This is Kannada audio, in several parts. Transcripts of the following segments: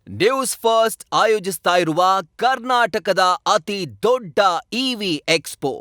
ನ್ಯೂಸ್ ಫಸ್ಟ್ ಆಯೋಜಿಸ್ತಾ ಇರುವ ಕರ್ನಾಟಕದ ಅತಿ ದೊಡ್ಡ ಇವಿ ಎಕ್ಸ್ಪೋ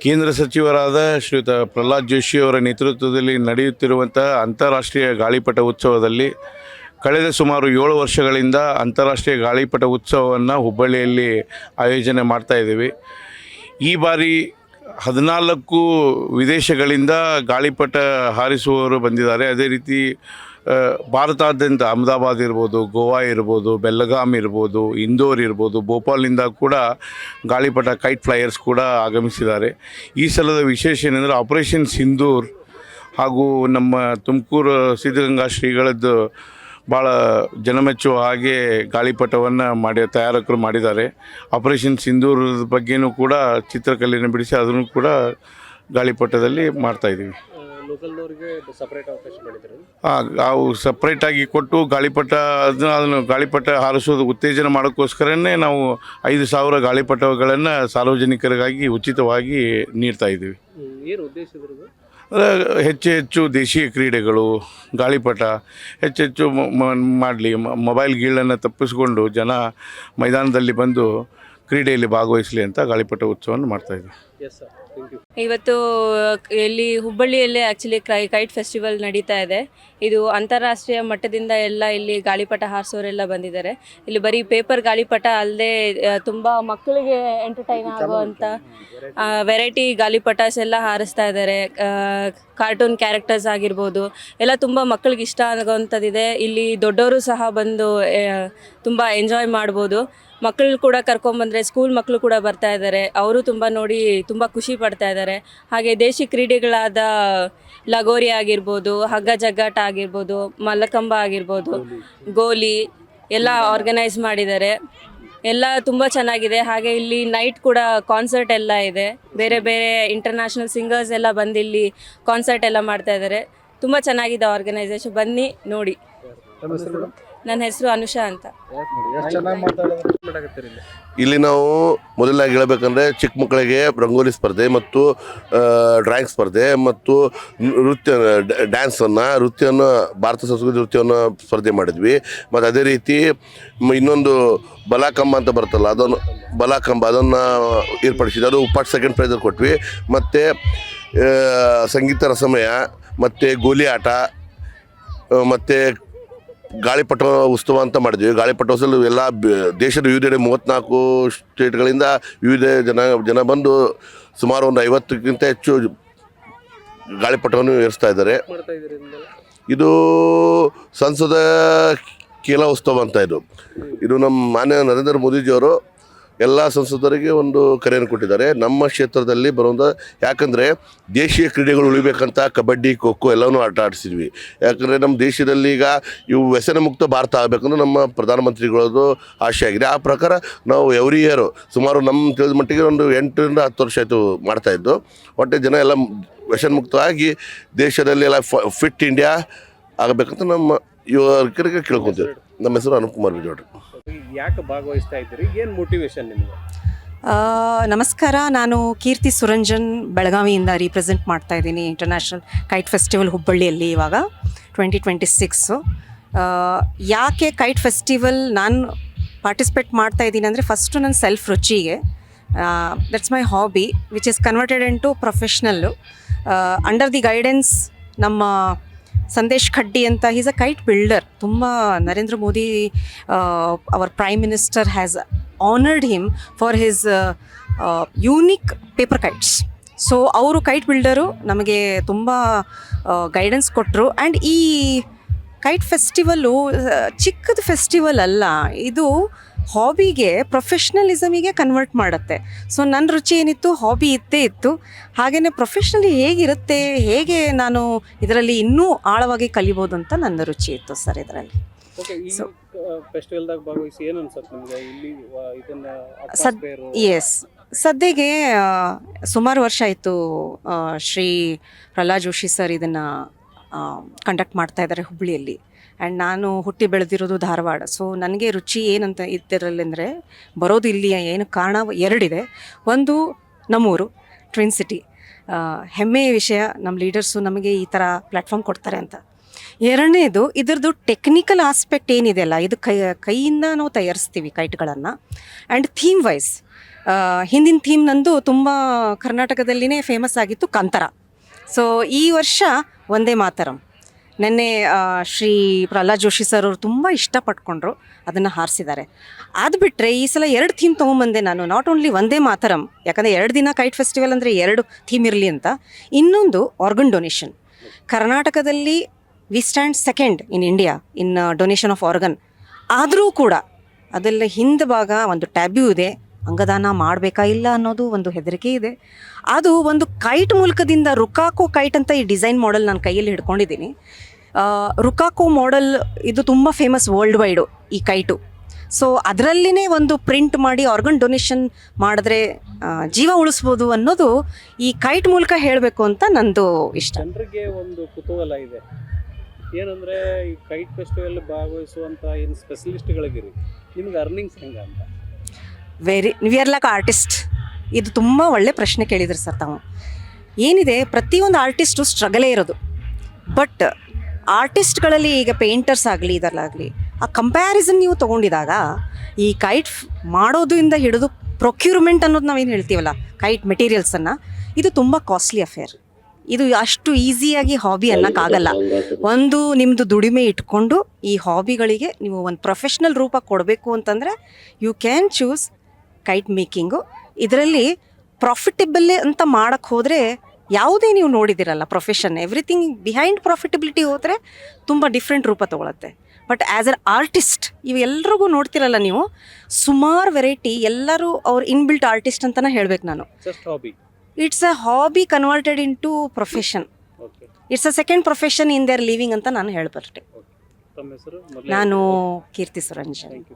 ಕೇಂದ್ರ ಸಚಿವರಾದ ಶ್ರೀಯುತ ಪ್ರಹ್ಲಾದ್ ಜೋಶಿ ಅವರ ನೇತೃತ್ವದಲ್ಲಿ ನಡೆಯುತ್ತಿರುವಂಥ ಅಂತಾರಾಷ್ಟ್ರೀಯ ಗಾಳಿಪಟ ಉತ್ಸವದಲ್ಲಿ ಕಳೆದ ಸುಮಾರು 7 ವರ್ಷಗಳಿಂದ ಅಂತಾರಾಷ್ಟ್ರೀಯ ಗಾಳಿಪಟ ಉತ್ಸವವನ್ನು ಹುಬ್ಬಳ್ಳಿಯಲ್ಲಿ ಆಯೋಜನೆ ಮಾಡ್ತಾಯಿದ್ದೀವಿ. ಈ ಬಾರಿ 14 ವಿದೇಶಗಳಿಂದ ಗಾಳಿಪಟ ಹಾರಿಸುವವರು ಬಂದಿದ್ದಾರೆ. ಅದೇ ರೀತಿ ಭಾರತಾದ್ಯಂತ ಅಹಮದಾಬಾದ್ ಇರ್ಬೋದು, ಗೋವಾ ಇರ್ಬೋದು, ಬೆಳಗಾಂ ಇರ್ಬೋದು, ಇಂದೋರ್ ಇರ್ಬೋದು, ಭೋಪಾಲ್ನಿಂದ ಕೂಡ ಗಾಳಿಪಟ ಕೈಟ್ ಫ್ಲೈಯರ್ಸ್ ಕೂಡ ಆಗಮಿಸಿದ್ದಾರೆ. ಈ ಸಲದ ವಿಶೇಷ ಏನಂದರೆ ಆಪರೇಷನ್ ಸಿಂಧೂರ್ ಹಾಗೂ ನಮ್ಮ ತುಮಕೂರು ಸಿದ್ಧಗಂಗಾ ಶ್ರೀಗಳದ್ದು ಭಾಳ ಜನಮೆಚ್ಚುವ ಹಾಗೆ ಗಾಳಿಪಟವನ್ನು ತಯಾರಕರು ಮಾಡಿದ್ದಾರೆ. ಆಪರೇಷನ್ ಸಿಂಧೂರ್ ಬಗ್ಗೆಯೂ ಕೂಡ ಚಿತ್ರಕಲೆಯನ್ನು ಬಿಡಿಸಿ ಅದನ್ನು ಕೂಡ ಗಾಳಿಪಟದಲ್ಲಿ ಮಾಡ್ತಾಯಿದ್ದೀವಿ. ಅವು ಸಪ್ರೇಟಾಗಿ ಕೊಟ್ಟು ಅದನ್ನು ಗಾಳಿಪಟ ಹಾರಿಸೋದು ಉತ್ತೇಜನ ಮಾಡೋಕ್ಕೋಸ್ಕರನೇ ನಾವು 5,000 ಗಾಳಿಪಟಗಳನ್ನು ಸಾರ್ವಜನಿಕರಿಗಾಗಿ ಉಚಿತವಾಗಿ ನೀಡ್ತಾಯಿದ್ದೀವಿ. ಹೆಚ್ಚು ದೇಶೀಯ ಕ್ರೀಡೆಗಳು, ಗಾಳಿಪಟ ಹೆಚ್ಚು ಮಾಡಲಿ, ಮೊಬೈಲ್ ಗೀಳನ್ನು ತಪ್ಪಿಸ್ಕೊಂಡು ಜನ ಮೈದಾನದಲ್ಲಿ ಬಂದು ಕ್ರೀಡೆಯಲ್ಲಿ ಭಾಗವಹಿಸಲಿ ಅಂತ ಗಾಳಿಪಟ ಉತ್ಸವವನ್ನು ಮಾಡ್ತಾಯಿದ್ದೀವಿ. ಇವತ್ತು ಇಲ್ಲಿ ಹುಬ್ಬಳ್ಳಿಯಲ್ಲೇ ಆ್ಯಕ್ಚುಲಿ ಕೈಟ್ ಫೆಸ್ಟಿವಲ್ ನಡೀತಾ ಇದೆ. ಇದು ಅಂತಾರಾಷ್ಟ್ರೀಯ ಮಟ್ಟದಿಂದ ಎಲ್ಲ ಇಲ್ಲಿ ಗಾಳಿಪಟ ಹಾರಿಸೋರೆಲ್ಲ ಬಂದಿದ್ದಾರೆ. ಇಲ್ಲಿ ಬರೀ ಪೇಪರ್ ಗಾಳಿಪಟ ಅಲ್ಲದೆ ತುಂಬ ಮಕ್ಕಳಿಗೆ ಎಂಟರ್ಟೈನ್ ಆಗುವಂಥ ವೆರೈಟಿ ಗಾಳಿಪಟಾಸ್ ಎಲ್ಲ ಹಾರಿಸ್ತಾ ಇದ್ದಾರೆ. ಕಾರ್ಟೂನ್ ಕ್ಯಾರೆಕ್ಟರ್ಸ್ ಆಗಿರ್ಬೋದು ಎಲ್ಲ ತುಂಬ ಮಕ್ಕಳಿಗೆ ಇಷ್ಟ ಆಗುವಂಥದ್ದಿದೆ. ಇಲ್ಲಿ ದೊಡ್ಡವರು ಸಹ ಬಂದು ತುಂಬ ಎಂಜಾಯ್ ಮಾಡ್ಬೋದು. ಮಕ್ಕಳು ಕೂಡ ಕರ್ಕೊಂಬಂದರೆ ಸ್ಕೂಲ್ ಮಕ್ಕಳು ಕೂಡ ಬರ್ತಾ ಇದ್ದಾರೆ. ಅವರು ತುಂಬ ನೋಡಿ ತುಂಬ ಖುಷಿ ಪಡ್ತಾ ಇದ್ದಾರೆ. ಹಾಗೆ ದೇಶಿ ಕ್ರೀಡೆಗಳಾದ ಲಗೋರಿ ಆಗಿರ್ಬೋದು, ಹಗ್ಗ ಜಗ್ಗಾಟ ಆಗಿರ್ಬೋದು, ಮಲ್ಲಕಂಬ ಆಗಿರ್ಬೋದು, ಗೋಲಿ ಎಲ್ಲ ಆರ್ಗನೈಸ್ ಮಾಡಿದ್ದಾರೆ. ಎಲ್ಲ ತುಂಬ ಚೆನ್ನಾಗಿದೆ. ಹಾಗೆ ಇಲ್ಲಿ ನೈಟ್ ಕೂಡ ಕಾನ್ಸರ್ಟ್ ಎಲ್ಲ ಇದೆ. ಬೇರೆ ಬೇರೆ ಇಂಟರ್ನ್ಯಾಷನಲ್ ಸಿಂಗರ್ಸ್ ಎಲ್ಲ ಬಂದು ಇಲ್ಲಿ ಕಾನ್ಸರ್ಟ್ ಎಲ್ಲ ಮಾಡ್ತಾ ಇದ್ದಾರೆ. ತುಂಬ ಚೆನ್ನಾಗಿದೆ ಆರ್ಗನೈಸೇಷನ್, ಬನ್ನಿ ನೋಡಿ. ನನ್ನ ಹೆಸರು ಅನುಷಾ ಅಂತ. ಇಲ್ಲಿ ನಾವು ಮೊದಲನಾಗಿ ಹೇಳಬೇಕಂದ್ರೆ ಚಿಕ್ಕ ಮಕ್ಕಳಿಗೆ ರಂಗೋಲಿ ಸ್ಪರ್ಧೆ ಮತ್ತು ಡ್ರಾಯಿಂಗ್ ಸ್ಪರ್ಧೆ ಮತ್ತು ನೃತ್ಯವನ್ನು ಭಾರತ ಸಂಸ್ಕೃತಿ ನೃತ್ಯವನ್ನು ಸ್ಪರ್ಧೆ ಮಾಡಿದ್ವಿ. ಮತ್ತು ಅದೇ ರೀತಿ ಇನ್ನೊಂದು ಬಲಾಕಂಬ ಅಂತ ಬರ್ತಲ್ಲ, ಅದನ್ನು ಏರ್ಪಡಿಸಿದ್ವಿ. ಅದು ಫಸ್ಟ್ ಸೆಕೆಂಡ್ ಪ್ರೈಸಲ್ಲಿ ಕೊಟ್ವಿ. ಮತ್ತು ಸಂಗೀತ ರಸಮಯ ಮತ್ತು ಗೋಲಿ ಆಟ ಮತ್ತು ಗಾಳಿಪಟ ಉತ್ಸವ ಅಂತ ಮಾಡಿದ್ವಿ. ಗಾಳಿಪಟ ಉತ್ಸವ ಎಲ್ಲ ದೇಶದ ವಿವಿಧೆಡೆ 34 ಸ್ಟೇಟ್ಗಳಿಂದ ವಿವಿಧ ಜನ ಬಂದು ಸುಮಾರು ಒಂದು 50ಕ್ಕಿಂತ ಹೆಚ್ಚು ಗಾಳಿಪಟವನ್ನು ಏರಿಸ್ತಾ ಇದ್ದಾರೆ. ಇದು ಸಂಸದ ಖೇಲ ಉತ್ಸವ ಅಂತ. ಇದು ನಮ್ಮ ಮಾನ್ಯ ನರೇಂದ್ರ ಮೋದಿಜಿಯವರು ಎಲ್ಲ ಸಂಸದರಿಗೆ ಒಂದು ಕರೆಯನ್ನು ಕೊಟ್ಟಿದ್ದಾರೆ. ನಮ್ಮ ಕ್ಷೇತ್ರದಲ್ಲಿ ಬರುವಂಥ, ಯಾಕಂದರೆ ದೇಶೀಯ ಕ್ರೀಡೆಗಳು ಉಳಿಬೇಕಂತ ಕಬಡ್ಡಿ, ಖೋ ಖೋ ಎಲ್ಲವೂ ಆಟ ಆಡಿಸಿದ್ವಿ. ಯಾಕಂದರೆ ನಮ್ಮ ದೇಶದಲ್ಲಿ ಈಗ ಇವು ವ್ಯಸನ ಮುಕ್ತ ಭಾರತ ಆಗಬೇಕಂದ್ರೆ ನಮ್ಮ ಪ್ರಧಾನಮಂತ್ರಿಗಳದ್ದು ಆಶೆ ಆಗಿದೆ. ಆ ಪ್ರಕಾರ ನಾವು ಎವ್ರಿ ಇಯರು ಸುಮಾರು ನಮ್ಮ ತಿಳಿದ ಮಟ್ಟಿಗೆ ಒಂದು 8 ರಿಂದ 10 ವರ್ಷ ಆಯಿತು ಮಾಡ್ತಾಯಿದ್ದು. ಒಟ್ಟೆ ಜನ ಎಲ್ಲ ವ್ಯಸನ ಮುಕ್ತವಾಗಿ ದೇಶದಲ್ಲಿ ಎಲ್ಲ ಫಿಟ್ ಇಂಡಿಯಾ ಆಗಬೇಕಂತ ನಮ್ಮ ಯುವಕರಿಗೆ ಕೇಳ್ಕೊತೀವಿ. ನಮ್ಮ ಹೆಸರು ಅನುಪಕುಮಾರ್ ಬಿಜೋಡ್ರಿ. ಯಾಕೆ ಭಾಗವಹಿಸ್ತಾ ಇದ್ದೀರಿ? ಏನು ಮೋಟಿವೇಶನ್ ನಿಮಗೆ? ನಮಸ್ಕಾರ, ನಾನು ಕೀರ್ತಿ ಸುರಂಜನ್ ಬೆಳಗಾವಿಯಿಂದ ರೀಪ್ರೆಸೆಂಟ್ ಮಾಡ್ತಾ ಇದ್ದೀನಿ ಇಂಟರ್ನ್ಯಾಷನಲ್ ಕೈಟ್ ಫೆಸ್ಟಿವಲ್ ಹುಬ್ಬಳ್ಳಿಯಲ್ಲಿ ಇವಾಗ 2026. ಯಾಕೆ ಕೈಟ್ ಫೆಸ್ಟಿವಲ್ ನಾನು ಪಾರ್ಟಿಸಿಪೇಟ್ ಮಾಡ್ತಾ ಇದ್ದೀನಿ ಅಂದರೆ, ಫಸ್ಟು ನನ್ನ ಸೆಲ್ಫ್ ರುಚಿಗೆ, that's my hobby which is converted into professional under the guidance ನಮ್ಮ ಸಂದೇಶ್ ಖಡ್ಡಿ ಅಂತ. Is a kite builder. ತುಂಬ Narendra Modi our prime minister has honoured him for his unique paper kites. So ಅವರು ಕೈಟ್ ಬಿಲ್ಡರು ನಮಗೆ ತುಂಬ ಗೈಡೆನ್ಸ್ ಕೊಟ್ಟರು. ಆ್ಯಂಡ್ ಈ ಕೈಟ್ ಫೆಸ್ಟಿವಲ್ಲು ಚಿಕ್ಕದು ಫೆಸ್ಟಿವಲ್ ಅಲ್ಲ, ಇದು ಹಾಬಿಗೆ ಪ್ರೊಫೆಷ್ನಲಿಸಮಿಗೆ ಕನ್ವರ್ಟ್ ಮಾಡುತ್ತೆ. ಸೊ ನನ್ನ ರುಚಿ ಏನಿತ್ತು, ಹಾಬಿ ಇದ್ದೇ ಇತ್ತು. ಹಾಗೆಯೇ ಪ್ರೊಫೆಷ್ನಲಿ ಹೇಗಿರುತ್ತೆ, ಹೇಗೆ ನಾನು ಇದರಲ್ಲಿ ಇನ್ನೂ ಆಳವಾಗಿ ಕಲಿಬೋದು ಅಂತ ನನ್ನ ರುಚಿ ಇತ್ತು ಸರ್ ಇದರಲ್ಲಿ. ಓಕೆ, ಈ ಫೆಸ್ಟಿವಲ್ದಾಗ ಭಾಗವಹಿಸಿ ಏನು ಅನ್ಸುತ್ತೆ ನಿಮ್ಗೆ? ಇಲ್ಲಿ ಇದನ್ನ ಸದ್ ಎಸ್ ಸದ್ಯಗೆ ಸುಮಾರು ವರ್ಷ ಆಯಿತು ಶ್ರೀ ಪ್ರಹ್ಲಾದ್ ಜೋಶಿ ಸರ್ ಇದನ್ನು ಕಂಡಕ್ಟ್ ಮಾಡ್ತಾ ಇದ್ದಾರೆ ಹುಬ್ಬಳ್ಳಿಯಲ್ಲಿ. ಆ್ಯಂಡ್ ನಾನು ಹುಟ್ಟಿ ಬೆಳೆದಿರೋದು ಧಾರವಾಡ. ಸೊ ನನಗೆ ರುಚಿ ಏನಂತ ಇದರಲ್ಲಿ ಅಂದರೆ, ಬರೋದು ಇಲ್ಲಿ ಏನು ಕಾರಣ ಎರಡಿದೆ. ಒಂದು ನಮ್ಮೂರು ಟ್ವಿನ್ ಸಿಟಿ, ಹೆಮ್ಮೆಯ ವಿಷಯ, ನಮ್ಮ ಲೀಡರ್ಸು ನಮಗೆ ಈ ಥರ ಪ್ಲ್ಯಾಟ್ಫಾರ್ಮ್ ಕೊಡ್ತಾರೆ ಅಂತ. ಎರಡನೇದು ಇದರದ್ದು ಟೆಕ್ನಿಕಲ್ ಆಸ್ಪೆಕ್ಟ್ ಏನಿದೆಯಲ್ಲ, ಇದು ಕೈಯಿಂದ ನಾವು ತಯಾರಿಸ್ತೀವಿ ಕೈಟ್ಗಳನ್ನು. ಆ್ಯಂಡ್ ಥೀಮ್ ವೈಸ್ ಹಿಂದಿನ ಥೀಮ್ ನಂದು ತುಂಬ ಕರ್ನಾಟಕದಲ್ಲಿನೇ ಫೇಮಸ್ ಆಗಿತ್ತು, ಕಾಂತಾರ. ಸೊ ಈ ವರ್ಷ ವಂದೇ ಮಾತರಂ. ನೆನ್ನೆ ಶ್ರೀ ಪ್ರಹ್ಲಾದ್ ಜೋಶಿ ಸರ್ ಅವರು ತುಂಬ ಇಷ್ಟಪಟ್ಕೊಂಡ್ರು, ಅದನ್ನು ಹಾರಿಸಿದ್ದಾರೆ. ಅದು ಬಿಟ್ಟರೆ ಈ ಸಲ 2 ಥೀಮ್ ತೊಗೊಂಬಂದೆ ನಾನು. ನಾಟ್ ಓನ್ಲಿ ವಂದೇ ಮಾತರಂ, ಯಾಕಂದರೆ 2 ದಿನ ಕೈಟ್ ಫೆಸ್ಟಿವಲ್ ಅಂದರೆ 2 ಥೀಮ್ ಇರಲಿ ಅಂತ. ಇನ್ನೊಂದು ಆರ್ಗನ್ ಡೊನೇಷನ್. ಕರ್ನಾಟಕದಲ್ಲಿ we stand second in India in donation of organ. ಆದರೂ ಕೂಡ ಅದೆಲ್ಲ ಹಿಂದೆ ಭಾಗ ಒಂದು ಟ್ಯಾಬ್ಯೂ ಇದೆ, ಅಂಗದಾನ ಮಾಡಬೇಕಾ ಇಲ್ಲ ಅನ್ನೋದು ಒಂದು ಹೆದರಿಕೆ ಇದೆ. ಅದು ಒಂದು ಕೈಟ್ ಮೂಲಕದಿಂದ ರುಕಾಕೋ ಕೈಟ್ ಅಂತ ಈ ಡಿಸೈನ್ ಮಾಡೆಲ್ ನಾನು ಕೈಯಲ್ಲಿ ಹಿಡ್ಕೊಂಡಿದ್ದೀನಿ. ರುಕಾಕೋ ಮಾಡೆಲ್ ಇದು ತುಂಬ ಫೇಮಸ್ ವರ್ಲ್ಡ್ ವೈಡು ಈ ಕೈಟು. ಸೊ ಅದರಲ್ಲಿನೇ ಒಂದು ಪ್ರಿಂಟ್ ಮಾಡಿ ಆರ್ಗನ್ ಡೊನೇಷನ್ ಮಾಡಿದ್ರೆ ಜೀವ ಉಳಿಸ್ಬೋದು ಅನ್ನೋದು ಈ ಕೈಟ್ ಮೂಲಕ ಹೇಳಬೇಕು ಅಂತ ನಂದು ಇಷ್ಟ. ಜನರಿಗೆ ಒಂದು ಕುತೂಹಲ ಇದೆ, ಏನಂದರೆ ಈ ಕೈಟ್ ಫೆಸ್ಟಿವಲ್ ಭಾಗವಹಿಸುವಂಥ ಏನು ಸ್ಪೆಷಲಿಸ್ಟ್ಗಳಿಗಿರಿ, ನಿಮ್ಗೆ ಅರ್ನಿಂಗ್ಸ್ ಹೆಂಗೆ ಅಂತ? We are like artist. ಇದು ತುಂಬ ಒಳ್ಳೆ ಪ್ರಶ್ನೆ ಕೇಳಿದ್ರಿ ಸರ್ ತಾವು. ಏನಿದೆ, ಪ್ರತಿಯೊಂದು ಆರ್ಟಿಸ್ಟು ಸ್ಟ್ರಗಲೇ ಇರೋದು. ಬಟ್ ಆರ್ಟಿಸ್ಟ್ಗಳಲ್ಲಿ ಈಗ ಪೇಂಟರ್ಸ್ ಆಗಲಿ ಇದರಲ್ಲಾಗಲಿ ಆ ಕಂಪ್ಯಾರಿಸನ್ ನೀವು ತೊಗೊಂಡಿದಾಗ ಈ ಕೈಟ್ ಮಾಡೋದ್ರಿಂದ ಹಿಡಿದು ಪ್ರೊಕ್ಯೂರ್ಮೆಂಟ್ ಅನ್ನೋದು ನಾವೇನು ಹೇಳ್ತೀವಲ್ಲ, ಕೈಟ್ ಮೆಟೀರಿಯಲ್ಸನ್ನು, ಇದು ತುಂಬ ಕಾಸ್ಟ್ಲಿ ಅಫೇರ್. ಇದು ಅಷ್ಟು ಈಸಿಯಾಗಿ ಹಾಬಿ ಅನ್ನೋಕ್ಕಾಗಲ್ಲ. ಒಂದು ನಿಮ್ಮದು ದುಡಿಮೆ ಇಟ್ಕೊಂಡು ಈ ಹಾಬಿಗಳಿಗೆ ನೀವು ಒಂದು ಪ್ರೊಫೆಷ್ನಲ್ ರೂಪ ಕೊಡಬೇಕು ಅಂತಂದರೆ you can choose kite making. ಇದರಲ್ಲಿ ಪ್ರಾಫಿಟಬಲ್ ಅಂತ ಮಾಡೋಕ್ಕೆ ಹೋದರೆ ಯಾವುದೇ ನೀವು ನೋಡಿದಿರಲ್ಲ ಪ್ರೊಫೆಷನ್, ಎವ್ರಿಥಿಂಗ್ ಬಿಹೈಂಡ್ ಪ್ರಾಫಿಟಬಿಲಿಟಿ ಹೋದರೆ ತುಂಬ ಡಿಫ್ರೆಂಟ್ ರೂಪ ತೊಗೊಳುತ್ತೆ. ಬಟ್ ಆ್ಯಸ್ ಅನ್ ಆರ್ಟಿಸ್ಟ್ ಇವೆಲ್ಲರಿಗೂ ನೋಡ್ತಿರಲ್ಲ ನೀವು, ಸುಮಾರು ವೆರೈಟಿ, ಎಲ್ಲರೂ ಅವ್ರು ಇನ್ಬಿಲ್ಟ್ ಆರ್ಟಿಸ್ಟ್ ಅಂತಲೇ ಹೇಳ್ಬೇಕು ನಾನು. Just hobby. It's a hobby converted into profession. Okay, it's a second profession in their living ಅಂತ ನಾನು ಹೇಳ್ಬರ್ತೆ. ತಮ್ಮ ಹೆಸರು? ನಾನು ಕೀರ್ತಿ ಸುರಂಜನ್. Thank you.